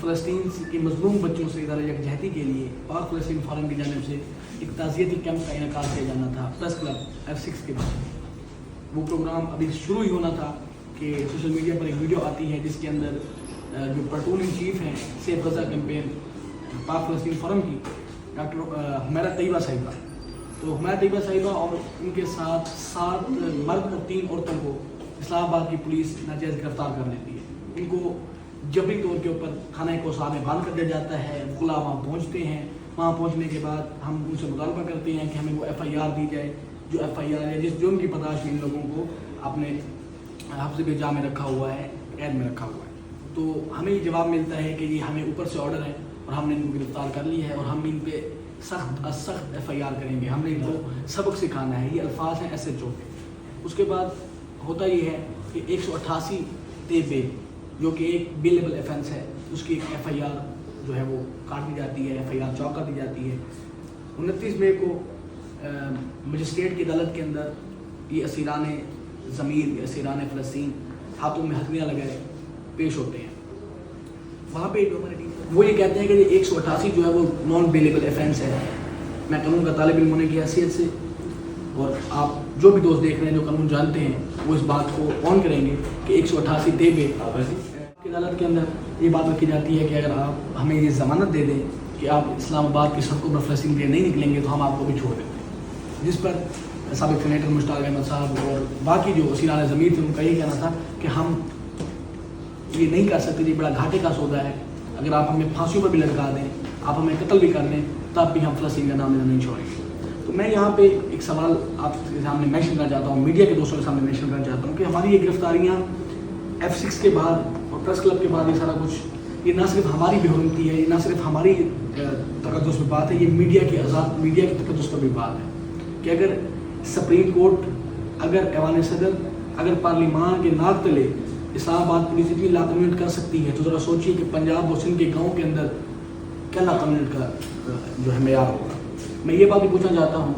فلسطین کی مظلوم بچوں سے ادارہ یکجہتی کے لیے پاک فلسطین فورم کی جانب سے ایک تعزیتی کیمپ کا انعقاد کیا جانا تھا پریس کلب F6 کے بعد۔ وہ پروگرام ابھی شروع ہی ہونا تھا کہ سوشل میڈیا پر ایک ویڈیو آتی ہے جس کے اندر جو پلٹون ان چیف ہیں سیف غزہ کیمپین پاک فلسطین فورم کی ڈاکٹر حمیرہ طیبہ صاحبہ، تو حمیرہ طیبہ صاحبہ اور ان کے ساتھ 7 مرد اور 3 عورتوں کو اسلام آباد کی پولیس ناجائز گرفتار کر لیتی ہے۔ ان کو جبری طور کے اوپر خانہ کوثر میں بند کر دیا جاتا ہے۔ وکلاء وہاں پہنچتے ہیں، وہاں پہنچنے کے بعد ہم ان سے مطالبہ کرتے ہیں کہ ہمیں وہ FIR دی جائے، جو FIR ہے جس جرم کی پداش میں ان لوگوں کو اپنے حفظ کے جا میں رکھا ہوا ہے، قید میں رکھا ہوا ہے۔ تو ہمیں یہ جواب ملتا ہے کہ یہ ہمیں اوپر سے آرڈر ہے اور ہم نے ان کو گرفتار کر لیا ہے اور ہم ان پہ سخت از سخت FIR کریں گے، ہم نے ان کو سبق سکھانا ہے۔ یہ الفاظ ہیں SHO کے۔ اس کے بعد ہوتا یہ ہے کہ 188 تے جو کہ ایک بیلیبل ایفنس ہے، اس کی ایک FIR جو ہے وہ کاٹ دی جاتی ہے، FIR چوک کر دی جاتی ہے۔ 29 مئی کو مجسٹریٹ کی عدالت کے اندر یہ اسیران ضمیر، اسیران فلسطین ہاتھوں میں ہتھیلیاں لگائے پیش ہوتے ہیں۔ وہاں پہ وہ یہ کہتے ہیں کہ 188 جو ہے وہ نان بیلیبل ایفنس ہے۔ میں قانون کا طالب علم ہونے کی حیثیت سے اور آپ جو بھی دوست دیکھ رہے ہیں جو قانون جانتے ہیں وہ اس بات کو آن کریں گے کہ 188 تے کی عدالت کے اندر یہ بات رکھی جاتی ہے کہ اگر آپ ہمیں یہ ضمانت دے دیں کہ آپ اسلام آباد کی سڑکوں پر فلسطین کے نہیں نکلیں گے تو ہم آپ کو بھی چھوڑ دیتے ہیں، جس پر سابق سینیٹر مشتاق احمد صاحب اور باقی جو اسیران ضمیر تھے ان کا یہ کہنا تھا کہ ہم یہ نہیں کر سکتے، یہ بڑا گھاٹے کا سودا ہے، اگر آپ ہمیں پھانسیوں پر بھی لٹکا دیں، آپ ہمیں قتل بھی کر دیں تب بھی ہم فلسطین کا نام نہیں چھوڑیں گے۔ تو میں یہاں پہ ایک سوال آپ کے سامنے مینشن کرنا چاہتا ہوں، میڈیا کے دوستوں کے سامنے مینشن کرنا چاہتا ہوں کہ ہماری یہ گرفتاریاں F6 کے بعد اور پریس کلب کے بعد یہ سارا کچھ، یہ نہ صرف ہماری بے حرمتی ہے، یہ نہ صرف ہماری تقدس پہ بات ہے، یہ میڈیا کی آزاد میڈیا کی تقدس پر بھی بات ہے کہ اگر سپریم کورٹ، اگر ایوان صدر، اگر پارلیمان کے ناک تلے اسلام آباد پولیس اتنی لاکمیونٹ کر سکتی ہے تو ذرا سوچیے کہ پنجاب اور سندھ کے گاؤں کے اندر کیا لاکمیونٹ کا جو ہے معیار ہوگا۔ میں یہ بات بھی پوچھنا چاہتا ہوں،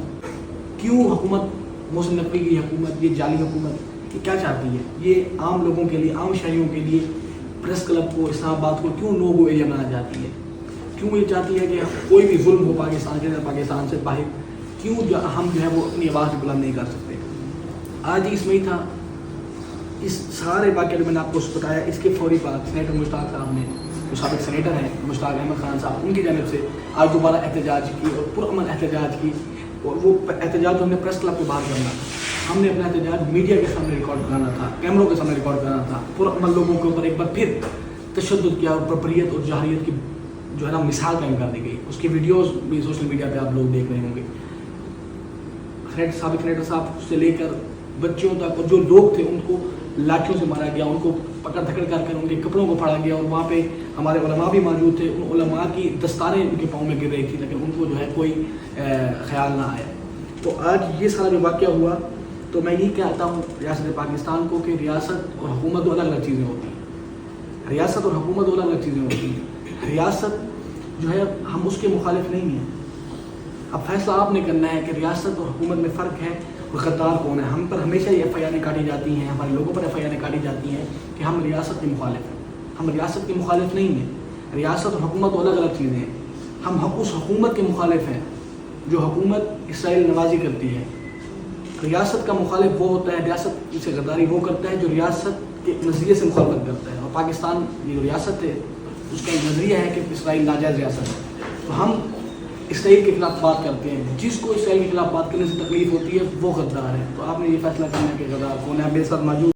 کیوں حکومت محسن نقوی کی حکومت، یہ جعلی حکومت، یہ کیا چاہتی ہے؟ یہ عام لوگوں کے لیے، عام شہریوں کے لیے پریس کلب کو، اسلام آباد کو کیوں نو گو ایریا بنانا چاہتی ہے؟ کیوں یہ چاہتی ہے کہ کوئی بھی ظلم ہو پاکستان کے اندر، پاکستان سے باہر، کیوں ہم جو ہے وہ اپنی آواز بھی بلند نہیں کر سکتے؟ آج ہی اس میں ہی تھا، اس سارے واقعے میں نے آپ کو بتایا، اس کے فوری بعد سینیٹر مشتاق صاحب نے، جو سابق سینیٹر ہیں مشتاق احمد خان صاحب، ان کی جانب سے آج دوبارہ احتجاج کی اور پرامن احتجاج کی، اور وہ احتجاج ہم نے پریس کلب کے باہر کرنا تھا، ہم نے اپنا احتجاج میڈیا کے سامنے ریکارڈ کرانا تھا، کیمروں کے سامنے ریکارڈ کرانا تھا، پرامن لوگوں کے اوپر ایک بار پھر تشدد کیا اور بربریت اور جاہلیت کی جو ہے نا مثال قائم کر دی گئی۔ اس کی ویڈیوز بھی سوشل میڈیا پہ آپ لوگ دیکھ رہے ہوں گے۔ سابق سینیٹر صاحب سے لے کر بچوں تک اور جو لوگ تھے ان کو لاٹھیوں سے مارا گیا، ان کو پکڑ دھکڑ کر ان کے کپڑوں کو پھاڑا گیا، اور وہاں پہ ہمارے علماء بھی موجود تھے، ان علماء کی دستاریں ان کے پاؤں میں گر رہی تھی لیکن ان کو جو ہے کوئی خیال نہ آیا۔ تو آج یہ سارا جو واقعہ ہوا، تو میں یہی کہتا ہوں ریاست پاکستان کو کہ ریاست اور حکومت دو الگ الگ چیزیں ہوتی ہیں، ریاست اور حکومت دو الگ الگ چیزیں ہوتی ہیں۔ ریاست جو ہے ہم اس کے مخالف نہیں ہیں، اب فیصلہ آپ نے کرنا ہے کہ ریاست اور حکومت میں فرق ہے، غدار کون ہے۔ ہم پر ہمیشہ یہ FIR کاٹی جاتی ہیں، ہمارے لوگوں پر FIR کاٹی جاتی ہیں کہ ہم ریاست کے مخالف ہیں، ہم ریاست کے مخالف نہیں ہیں۔ ریاست اور حکومت دو الگ الگ چیزیں ہیں۔ ہم اس حکومت کے مخالف ہیں جو حکومت اسرائیل نوازی کرتی ہے۔ ریاست کا مخالف وہ ہوتا ہے، ریاست سے غداری وہ کرتا ہے جو ریاست کے نظریے سے مخالفت کرتا ہے، اور پاکستان یہ جو ریاست ہے اس کا ایک نظریہ ہے کہ اسرائیل ناجائز ریاست ہے، تو ہم اسرائیل کے خلاف بات کرتے ہیں۔ جس کو اسرائیل کے خلاف بات کرنے سے تکلیف ہوتی ہے وہ غدار ہے۔ تو آپ نے یہ فیصلہ کرنا ہے کہ غدار کون ہے۔ میرے ساتھ موجود